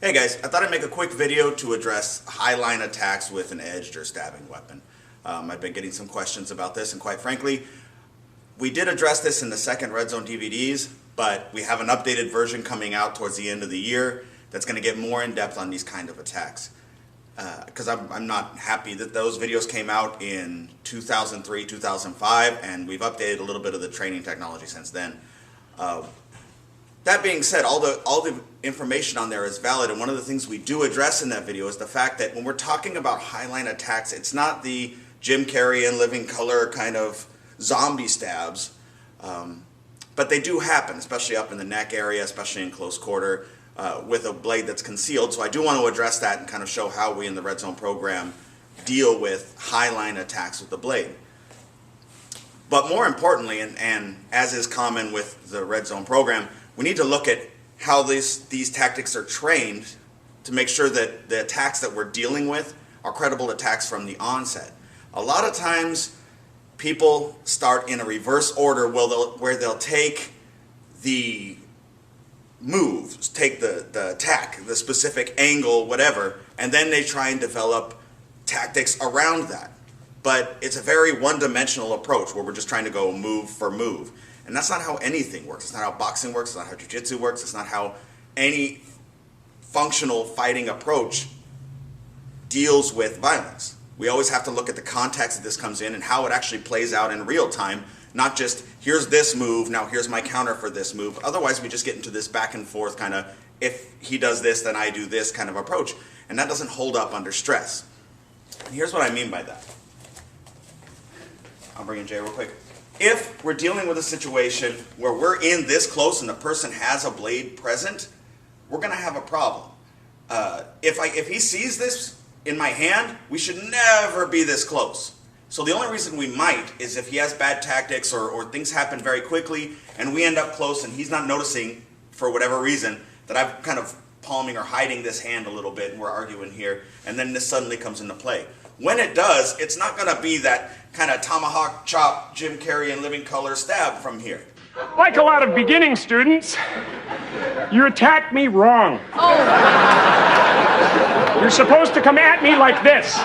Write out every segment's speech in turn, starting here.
Hey guys, I thought I'd make a quick video to address highline attacks with an edged or stabbing weapon. I've been getting some questions about this, and quite frankly, we did address this in the second Red Zone DVDs, but we have an updated version coming out towards the end of the year that's going to get more in depth on these kind of attacks. Because I'm not happy that those videos came out in 2003, 2005, and we've updated a little bit of the training technology since then. That being said, all the information on there is valid, and one of the things we do address in that video is the fact that when we're talking about highline attacks, it's not the Jim Carrey in Living Color kind of zombie stabs, but they do happen, especially up in the neck area, especially in close quarter, with a blade that's concealed. So I do want to address that and kind of show how we in the Red Zone program deal with highline attacks with the blade. But more importantly, and as is common with the Red Zone program, we need to look at how these tactics are trained to make sure that the attacks that we're dealing with are credible attacks from the onset. A lot of times people start in a reverse order where they'll take the move, take the attack, the specific angle, whatever, and then they try and develop tactics around that. But it's a very one-dimensional approach where we're just trying to go move for move. And that's not how anything works. It's not how boxing works. It's not how jiu-jitsu works. It's not how any functional fighting approach deals with violence. We always have to look at the context that this comes in and how it actually plays out in real time, not just here's this move, now here's my counter for this move. Otherwise we just get into this back and forth kind of if he does this then I do this kind of approach. And that doesn't hold up under stress. And here's what I mean by that. I'll bring in Jay real quick. If we're dealing with a situation where we're in this close and the person has a blade present, we're going to have a problem. If he sees this in my hand, we should never be this close. So the only reason we might is if he has bad tactics or things happen very quickly and we end up close and he's not noticing for whatever reason that I'm kind of palming or hiding this hand a little bit and we're arguing here, and then this suddenly comes into play. When it does, it's not going to be that kind of tomahawk chop Jim Carrey in Living Color stab from here. Like a lot of beginning students, you attacked me wrong. Oh. You're supposed to come at me like this.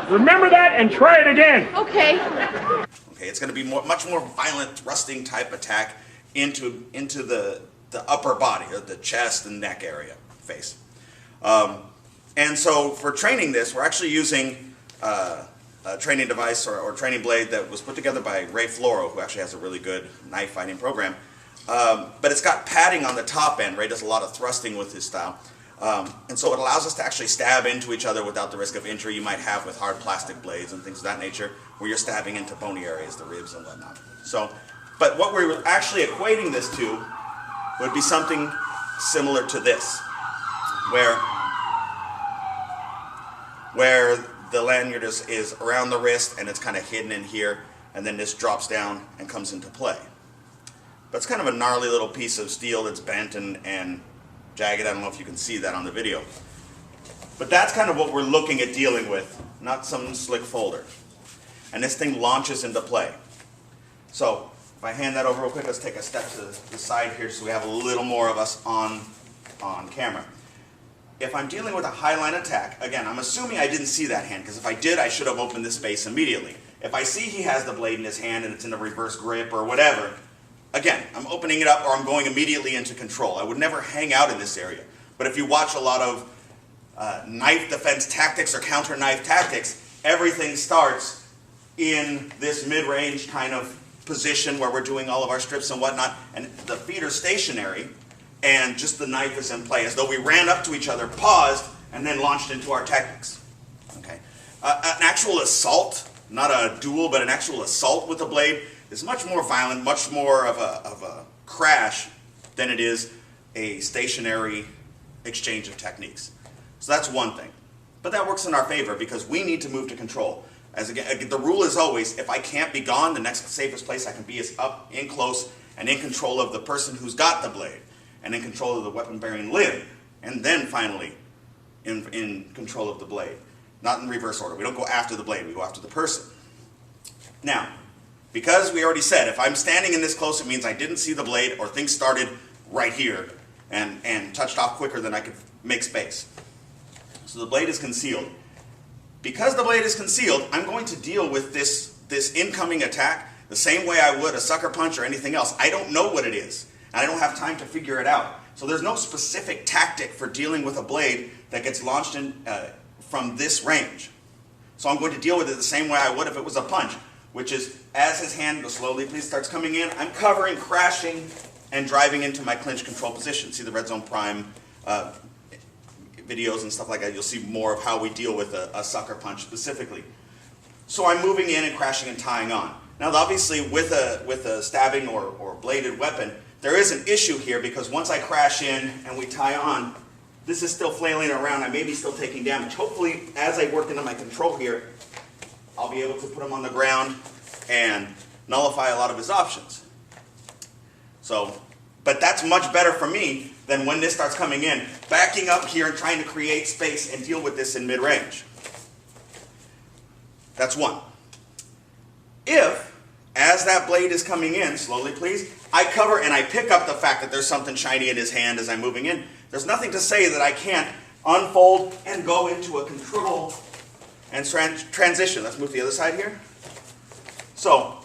Remember that and try it again. Okay. Okay, it's going to be much more violent thrusting type attack into the upper body, or the chest and neck area, face. And so for training this, we're actually using a training device or training blade that was put together by Ray Floro, who actually has a really good knife fighting program. But it's got padding on the top end. Ray does a lot of thrusting with his style. And so it allows us to actually stab into each other without the risk of injury you might have with hard plastic blades and things of that nature, where you're stabbing into bony areas, the ribs and whatnot. So, but what we're actually equating this to would be something similar to this, where the lanyard is around the wrist and it's kind of hidden in here, and then this drops down and comes into play. But it's kind of a gnarly little piece of steel that's bent and jagged. I don't know if you can see that on the video. But that's kind of what we're looking at dealing with, not some slick folder. And this thing launches into play. So if I hand that over real quick, let's take a step to the side here so we have a little more of us on camera. If I'm dealing with a highline attack, again, I'm assuming I didn't see that hand, because if I did, I should have opened this space immediately. If I see he has the blade in his hand and it's in a reverse grip or whatever, again, I'm opening it up or I'm going immediately into control. I would never hang out in this area. But if you watch a lot of knife defense tactics or counter knife tactics, everything starts in this mid-range kind of position where we're doing all of our strips and whatnot, and the feet are stationary, and just the knife is in play, as though we ran up to each other, paused, and then launched into our tactics. Okay, an actual assault, not a duel, but an actual assault with a blade is much more violent, much more of a crash than it is a stationary exchange of techniques. So that's one thing. But that works in our favor because we need to move to control. As again, the rule is always, if I can't be gone, the next safest place I can be is up, in close, and in control of the person who's got the blade, and in control of the weapon-bearing limb, and then finally in control of the blade. Not in reverse order. We don't go after the blade, we go after the person. Now, Because we already said, if I'm standing in this close, it means I didn't see the blade or things started right here and touched off quicker than I could make space. So the blade is concealed. Because the blade is concealed, I'm going to deal with this incoming attack the same way I would a sucker punch or anything else. I don't know what it is, and I don't have time to figure it out. So there's no specific tactic for dealing with a blade that gets launched from this range. So I'm going to deal with it the same way I would if it was a punch, which is as his hand, go slowly please, starts coming in, I'm covering, crashing, and driving into my clinch control position. See the Red Zone Prime videos and stuff like that. You'll see more of how we deal with a sucker punch specifically. So I'm moving in and crashing and tying on. Now obviously with a stabbing or bladed weapon, there is an issue here because once I crash in and we tie on, this is still flailing around. I may be still taking damage. Hopefully, as I work into my control here, I'll be able to put him on the ground and nullify a lot of his options. So, but that's much better for me than when this starts coming in, backing up here and trying to create space and deal with this in mid-range. That's one. If, as that blade is coming in, slowly please, I cover and I pick up the fact that there's something shiny in his hand as I'm moving in, there's nothing to say that I can't unfold and go into a control and transition. Let's move to the other side here. So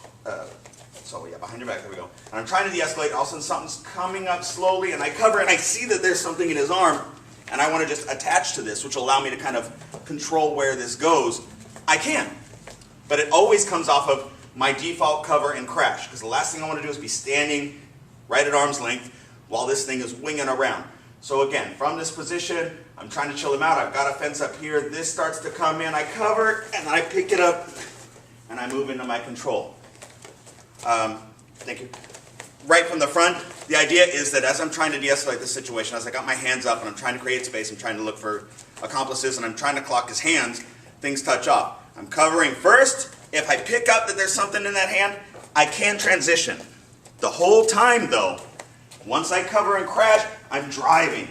yeah, behind your back, there we go. And I'm trying to de-escalate, all of a sudden something's coming up slowly, and I cover and I see that there's something in his arm, and I want to just attach to this, which will allow me to kind of control where this goes. I can, but it always comes off of my default cover and crash, because the last thing I want to do is be standing right at arm's length while this thing is winging around. So again, from this position, I'm trying to chill him out. I've got a fence up here. This starts to come in. I cover, and I pick it up, and I move into my control. Thank you. Right from the front, the idea is that as I'm trying to de-escalate this situation, as I got my hands up and I'm trying to create space, I'm trying to look for accomplices, and I'm trying to clock his hands, things touch off. I'm covering first. If I pick up that there's something in that hand, I can transition. The whole time, though, once I cover and crash, I'm driving.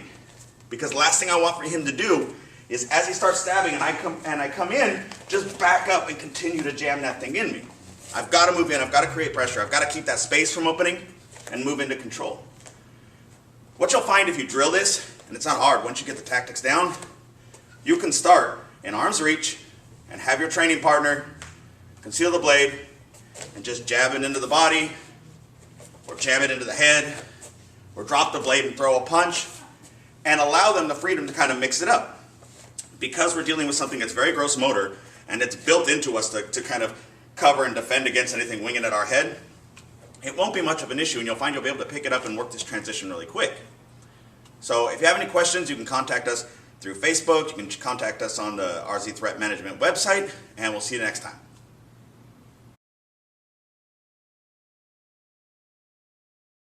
Because the last thing I want for him to do is, as he starts stabbing and I come in, just back up and continue to jam that thing in me. I've got to move in. I've got to create pressure. I've got to keep that space from opening and move into control. What you'll find if you drill this, and it's not hard, once you get the tactics down, you can start in arm's reach and have your training partner conceal the blade and just jab it into the body, or jam it into the head, or drop the blade and throw a punch, and allow them the freedom to kind of mix it up. Because we're dealing with something that's very gross motor, and it's built into us to kind of cover and defend against anything winging at our head, it won't be much of an issue, and you'll find you'll be able to pick it up and work this transition really quick. So if you have any questions, you can contact us through Facebook, you can contact us on the RZ Threat Management website, and we'll see you next time.